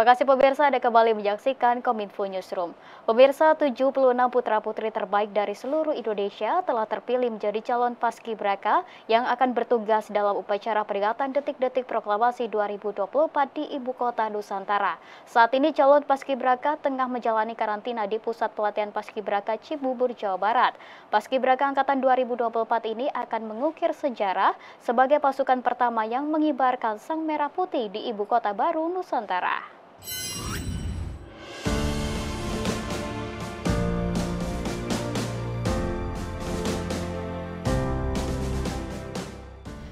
kasih pemirsa, Anda kembali menyaksikan Kominfo Newsroom. Pemirsa, 76 putra-putri terbaik dari seluruh Indonesia telah terpilih menjadi calon paskibraka yang akan bertugas dalam upacara peringatan detik-detik proklamasi 2024 di Ibu Kota Nusantara. Saat ini calon paskibraka tengah menjalani karantina di Pusat Pelatihan Paskibraka Cibubur, Jawa Barat. Paskibraka Angkatan 2024 ini akan mengukir sejarah sebagai pasukan pertama yang mengibarkan sang merah putih di Ibu Kota baru Nusantara.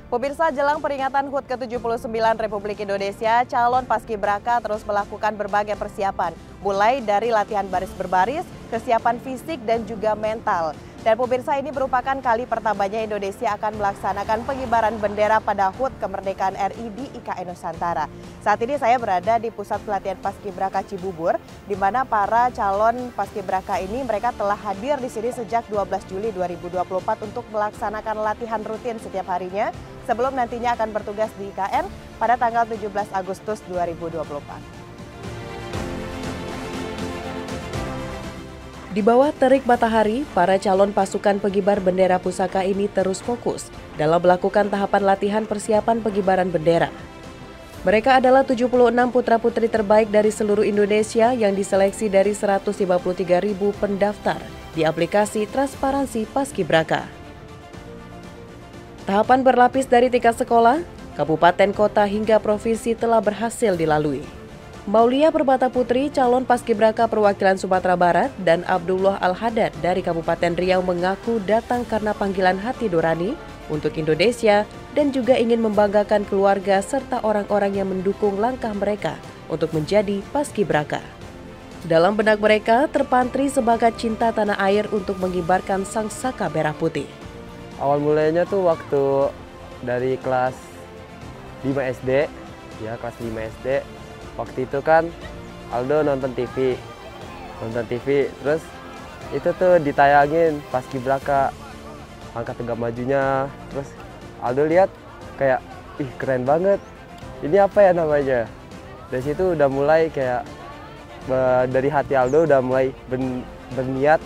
Pemirsa, jelang peringatan HUT ke-79 Republik Indonesia, calon paskibraka terus melakukan berbagai persiapan, mulai dari latihan baris berbaris, kesiapan fisik, dan juga mental. Dan pemirsa, ini merupakan kali pertamanya Indonesia akan melaksanakan pengibaran bendera pada HUT kemerdekaan RI di IKN Nusantara. Saat ini saya berada di Pusat Pelatihan Paskibraka Cibubur, di mana para calon paskibraka ini mereka telah hadir di sini sejak 12 Juli 2024 untuk melaksanakan latihan rutin setiap harinya, sebelum nantinya akan bertugas di IKN pada tanggal 17 Agustus 2024. Di bawah terik matahari, para calon pasukan pengibar bendera pusaka ini terus fokus dalam melakukan tahapan latihan persiapan pengibaran bendera. Mereka adalah 76 putra-putri terbaik dari seluruh Indonesia yang diseleksi dari 153.000 pendaftar di aplikasi Transparansi Paskibraka. Tahapan berlapis dari tingkat sekolah, kabupaten, kota, hingga provinsi telah berhasil dilalui. Maulia Perbata Putri, calon paskibraka perwakilan Sumatera Barat, dan Abdullah Al-Hadad dari Kabupaten Riau mengaku datang karena panggilan hati nurani untuk Indonesia dan juga ingin membanggakan keluarga serta orang-orang yang mendukung langkah mereka untuk menjadi paskibraka. Dalam benak mereka terpantri semangat cinta tanah air untuk mengibarkan sang saka merah putih. Awal mulanya tuh waktu dari kelas 5 SD, ya kelas 5 SD. Waktu itu kan Aldo nonton TV, terus itu tuh ditayangin paskibraka angkat tegak majunya, terus Aldo lihat kayak, ih keren banget, ini apa ya namanya? Dari situ udah mulai kayak dari hati Aldo udah mulai berniat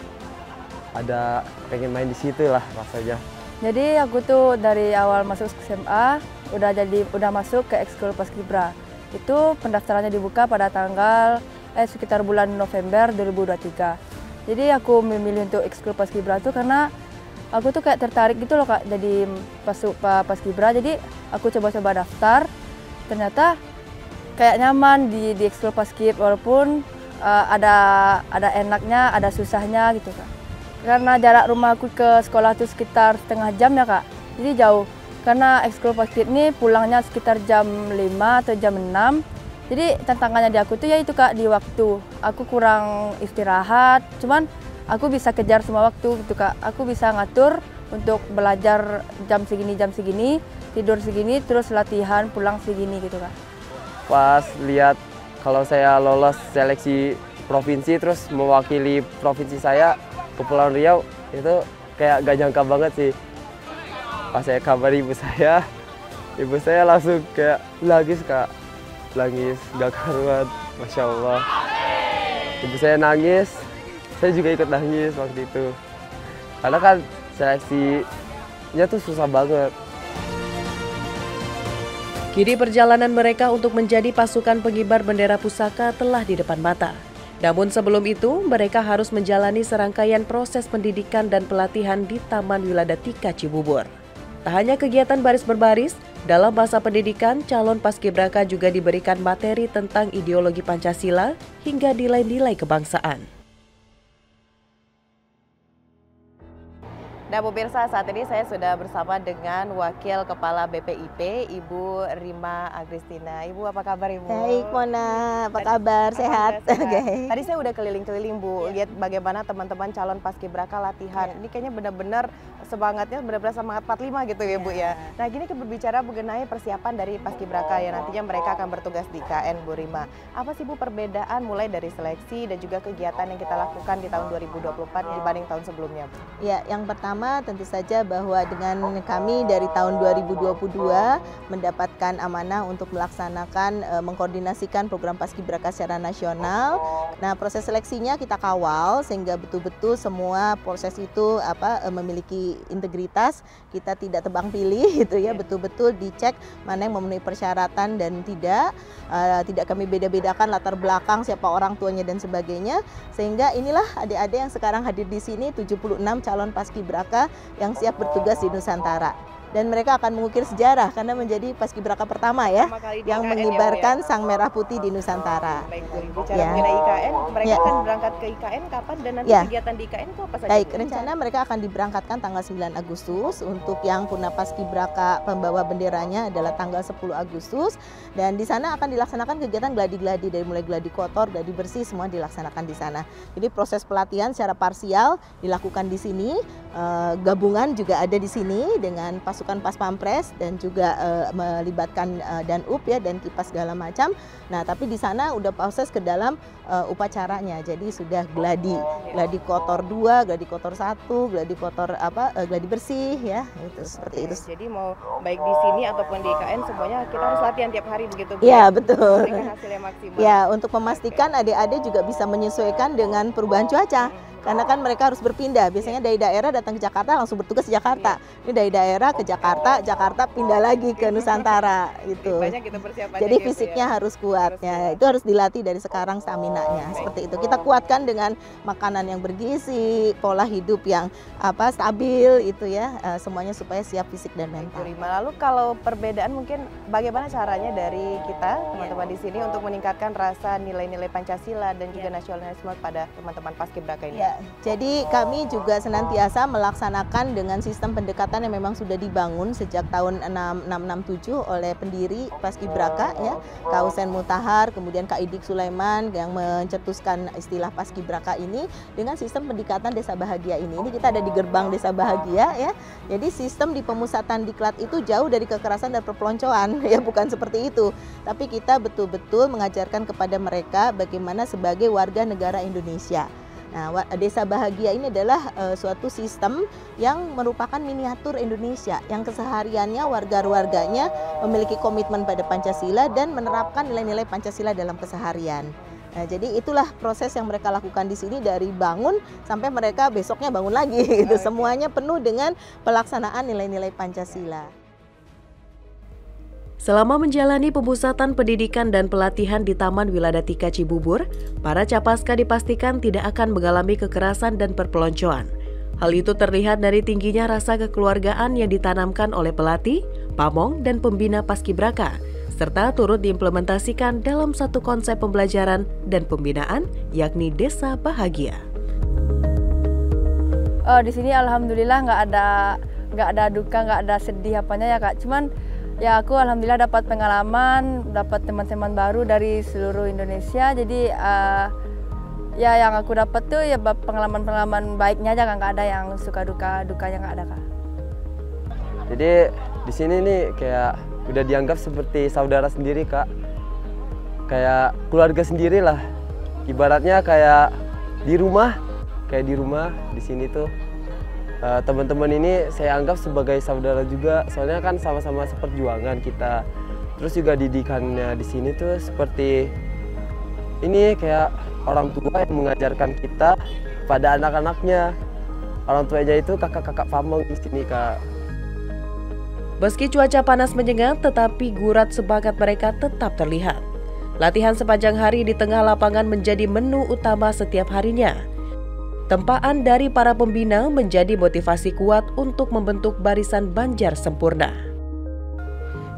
ada pengen main di situ lah rasanya. Jadi aku tuh dari awal masuk SMA udah masuk ke ekskul paskibra. Itu pendaftarannya dibuka pada tanggal sekitar bulan November 2023. Jadi aku memilih untuk ekskul paskibra itu karena aku tuh kayak tertarik gitu loh Kak, jadi paskibra. Jadi aku coba-coba daftar, ternyata kayak nyaman di ekskul paskib, walaupun ada enaknya, ada susahnya gitu Kak. Karena jarak rumahku ke sekolah itu sekitar setengah jam ya Kak, jadi jauh. Karena ekskul paskib ini pulangnya sekitar jam 5 atau jam 6. Jadi tantangannya di aku tuh ya itu Kak, di waktu. Aku kurang istirahat, cuman aku bisa kejar semua waktu gitu Kak. Aku bisa ngatur untuk belajar jam segini, tidur segini, terus latihan pulang segini gitu Kak. Pas lihat kalau saya lolos seleksi provinsi terus mewakili provinsi saya, Kepulauan Riau, itu kayak gak nyangka banget sih. Pas saya kabari ibu saya langsung kayak nangis Kak, gak karuan, Masya Allah. Ibu saya nangis, saya juga ikut nangis waktu itu. Karena kan seleksinya tuh susah banget. Kini perjalanan mereka untuk menjadi pasukan pengibar bendera pusaka telah di depan mata. Namun sebelum itu, mereka harus menjalani serangkaian proses pendidikan dan pelatihan di Taman Wiladatika Cibubur. Tak hanya kegiatan baris berbaris, dalam masa pendidikan, calon paskibraka juga diberikan materi tentang ideologi Pancasila hingga nilai-nilai kebangsaan. Nah pemirsa, saat ini saya sudah bersama dengan Wakil Kepala BPIP, Ibu Rima Agristina. Ibu, apa kabar Ibu? Baik Mona, apa kabar? Sehat? Okay. Tadi saya udah keliling-keliling Bu, lihat bagaimana teman-teman calon paskibraka latihan. Ini kayaknya benar-benar semangatnya benar-benar semangat 45 gitu ya Bu ya. Nah gini berbicara mengenai persiapan dari paskibraka yang nantinya mereka akan bertugas di IKN Bu Rima. Apa sih Bu perbedaan mulai dari seleksi dan juga kegiatan yang kita lakukan di tahun 2024 dibanding tahun sebelumnya Bu? Ya, yang pertama pertama tentu saja bahwa dengan kami dari tahun 2022 mendapatkan amanah untuk melaksanakan, mengkoordinasikan program Paskibraka secara nasional. Nah, proses seleksinya kita kawal sehingga betul-betul semua proses itu memiliki integritas, kita tidak tebang pilih gitu ya, betul-betul dicek mana yang memenuhi persyaratan dan tidak kami beda-bedakan latar belakang, siapa orang tuanya dan sebagainya, sehingga inilah adik-adik yang sekarang hadir di sini 76 calon Paskibraka yang siap bertugas di Nusantara. Dan mereka akan mengukir sejarah karena menjadi Paskibraka pertama ya yang mengibarkan sang merah putih di Nusantara. Baik, bicara mengenai IKN, mereka akan berangkat ke IKN kapan dan nanti kegiatan di IKN itu apa saja? Baik, rencana mereka akan diberangkatkan tanggal 9 Agustus. Untuk yang Purna Paskibraka pembawa benderanya adalah tanggal 10 Agustus. Dan di sana akan dilaksanakan kegiatan gladi-gladi, dari mulai gladi kotor, gladi bersih, semua dilaksanakan di sana. Jadi proses pelatihan secara parsial dilakukan di sini, gabungan juga ada di sini dengan pasukan Pas Pampres dan juga melibatkan Danub ya dan Kipas segala macam. Nah, tapi di sana udah proses ke dalam upacaranya. Jadi sudah gladi kotor 2, gladi kotor 1, gladi kotor gladi bersih ya. Itu seperti itu. Jadi mau baik di sini ataupun di IKN semuanya kita harus latihan tiap hari begitu. Iya, betul. Hasilnya maksimal. Ya, untuk memastikan adik-adik juga bisa menyesuaikan dengan perubahan cuaca. Karena kan mereka harus berpindah, biasanya dari daerah datang ke Jakarta langsung bertugas di Jakarta. Ini dari daerah ke Jakarta, Jakarta pindah lagi ke Nusantara gitu. Jadi fisiknya harus kuatnya, itu harus dilatih dari sekarang staminanya. Seperti itu, kita kuatkan dengan makanan yang bergizi, pola hidup yang stabil itu ya, semuanya supaya siap fisik dan mental. Lalu kalau perbedaan mungkin bagaimana caranya dari kita teman-teman di sini untuk meningkatkan rasa nilai-nilai Pancasila dan juga nasionalisme pada teman-teman Paskibraka ini? Ya, jadi kami juga senantiasa melaksanakan dengan sistem pendekatan yang memang sudah dibangun sejak tahun 667 oleh pendiri Paskibraka ya, Kak Hussein Mutahar, kemudian Kak Idik Sulaiman yang mencetuskan istilah Paskibraka ini dengan sistem pendekatan desa bahagia ini. Ini kita ada di gerbang desa bahagia ya. Jadi sistem di pemusatan diklat itu jauh dari kekerasan dan perpeloncoan ya, bukan seperti itu. Tapi kita betul-betul mengajarkan kepada mereka bagaimana sebagai warga negara Indonesia. Nah, Desa Bahagia ini adalah suatu sistem yang merupakan miniatur Indonesia yang kesehariannya warga-warganya memiliki komitmen pada Pancasila dan menerapkan nilai-nilai Pancasila dalam keseharian. Nah, jadi itulah proses yang mereka lakukan di sini dari bangun sampai mereka besoknya bangun lagi gitu. Semuanya penuh dengan pelaksanaan nilai-nilai Pancasila. Selama menjalani pemusatan pendidikan dan pelatihan di Taman Wiladatika Cibubur, para capaska dipastikan tidak akan mengalami kekerasan dan perpeloncoan. Hal itu terlihat dari tingginya rasa kekeluargaan yang ditanamkan oleh pelatih, pamong, dan pembina Paskibraka, serta turut diimplementasikan dalam satu konsep pembelajaran dan pembinaan, yakni Desa Bahagia. Di sini alhamdulillah nggak ada duka, nggak ada sedih apanya ya Kak. Cuman ya aku alhamdulillah dapat pengalaman, dapat teman-teman baru dari seluruh Indonesia. Jadi ya yang aku dapat tuh ya pengalaman-pengalaman baiknya aja, nggak ada yang suka dukanya nggak ada Kak. Jadi di sini nih kayak udah dianggap seperti saudara sendiri Kak, kayak keluarga sendiri lah. Ibaratnya kayak di rumah di sini tuh. Teman-teman ini saya anggap sebagai saudara juga, soalnya kan sama-sama seperjuangan kita. Terus juga didikannya di sini tuh seperti ini, kayak orang tua yang mengajarkan kita pada anak-anaknya. Orang tuanya itu kakak-kakak pamong di sini Kak. Meski cuaca panas menyengat, tetapi gurat semangat mereka tetap terlihat. Latihan sepanjang hari di tengah lapangan menjadi menu utama setiap harinya. Tempaan dari para pembina menjadi motivasi kuat untuk membentuk barisan Banjar sempurna.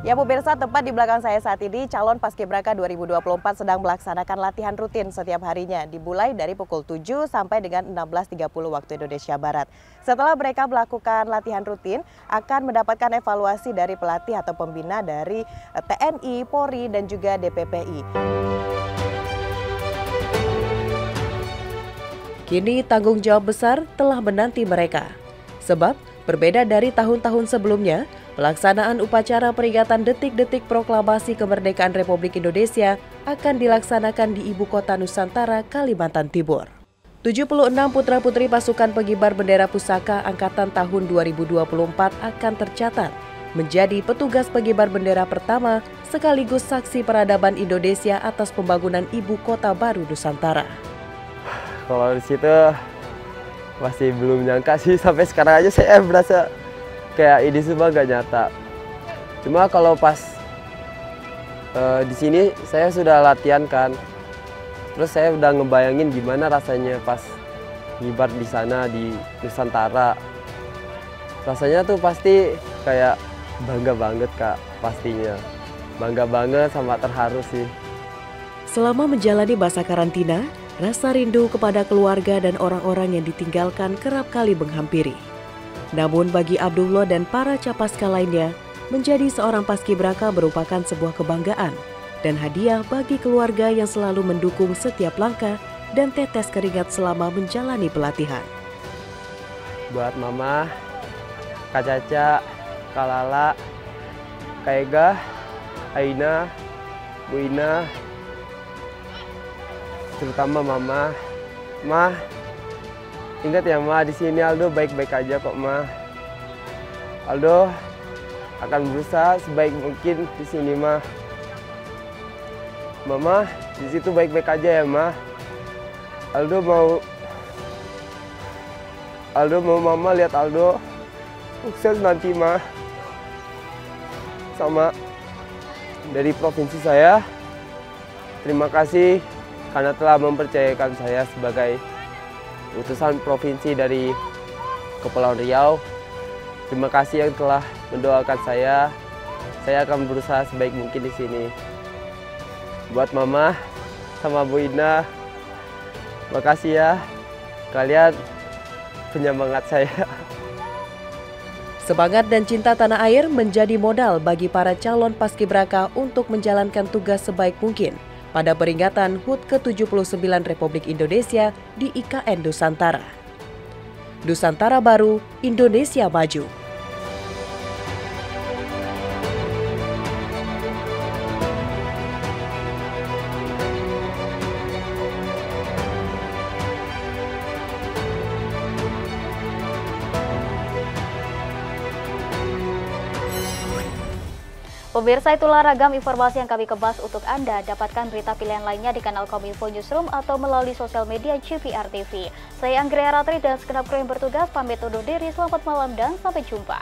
Ya pemirsa, tepat di belakang saya saat ini calon Paskibraka 2024 sedang melaksanakan latihan rutin setiap harinya, dimulai dari pukul 7 sampai dengan 16.30 waktu Indonesia Barat. Setelah mereka melakukan latihan rutin, akan mendapatkan evaluasi dari pelatih atau pembina dari TNI, Polri, dan juga DPPI. Kini tanggung jawab besar telah menanti mereka. Sebab berbeda dari tahun-tahun sebelumnya, pelaksanaan upacara peringatan detik-detik proklamasi kemerdekaan Republik Indonesia akan dilaksanakan di Ibu Kota Nusantara, Kalimantan Timur. 76 putra-putri pasukan pengibar bendera pusaka angkatan tahun 2024 akan tercatat menjadi petugas pengibar bendera pertama sekaligus saksi peradaban Indonesia atas pembangunan ibu kota baru Nusantara. Kalau di situ masih belum nyangka sih, sampai sekarang aja saya berasa kayak ini semua gak nyata. Cuma kalau pas di sini saya sudah latihan kan. Terus saya udah ngebayangin gimana rasanya pas ngibar di sana di Nusantara. Rasanya tuh pasti kayak bangga banget Kak, pastinya. Bangga banget sama terharu sih. Selama menjalani masa karantina, rasa rindu kepada keluarga dan orang-orang yang ditinggalkan kerap kali menghampiri. Namun bagi Abdullah dan para capaska lainnya, menjadi seorang paskibraka merupakan sebuah kebanggaan dan hadiah bagi keluarga yang selalu mendukung setiap langkah dan tetes keringat selama menjalani pelatihan. Buat Mama, Kak Caca, Kak Lala, Kak Ega, Aina, Bu Ina, terutama Mama. Ma, ingat ya Ma, di sini Aldo baik-baik aja kok Ma. Aldo akan berusaha sebaik mungkin di sini Ma. Mama, di situ baik-baik aja ya Ma. Aldo mau Mama lihat Aldo sukses nanti Ma. Sama dari provinsi saya, terima kasih karena telah mempercayakan saya sebagai utusan provinsi dari Kepulauan Riau. Terima kasih yang telah mendoakan saya. Saya akan berusaha sebaik mungkin di sini. Buat Mama sama Bu Ina, makasih ya. Kalian penyemangat saya. Semangat dan cinta tanah air menjadi modal bagi para calon paskibraka untuk menjalankan tugas sebaik mungkin pada peringatan HUT ke-79 Republik Indonesia di IKN Nusantara. Nusantara Baru, Indonesia Maju. Pemirsa, itulah ragam informasi yang kami kemas untuk Anda. Dapatkan berita pilihan lainnya di kanal Kominfo Newsroom atau melalui sosial media GVR TV. Saya Anggria Ratri dan segenap kru yang bertugas pamit undur diri. Selamat malam dan sampai jumpa.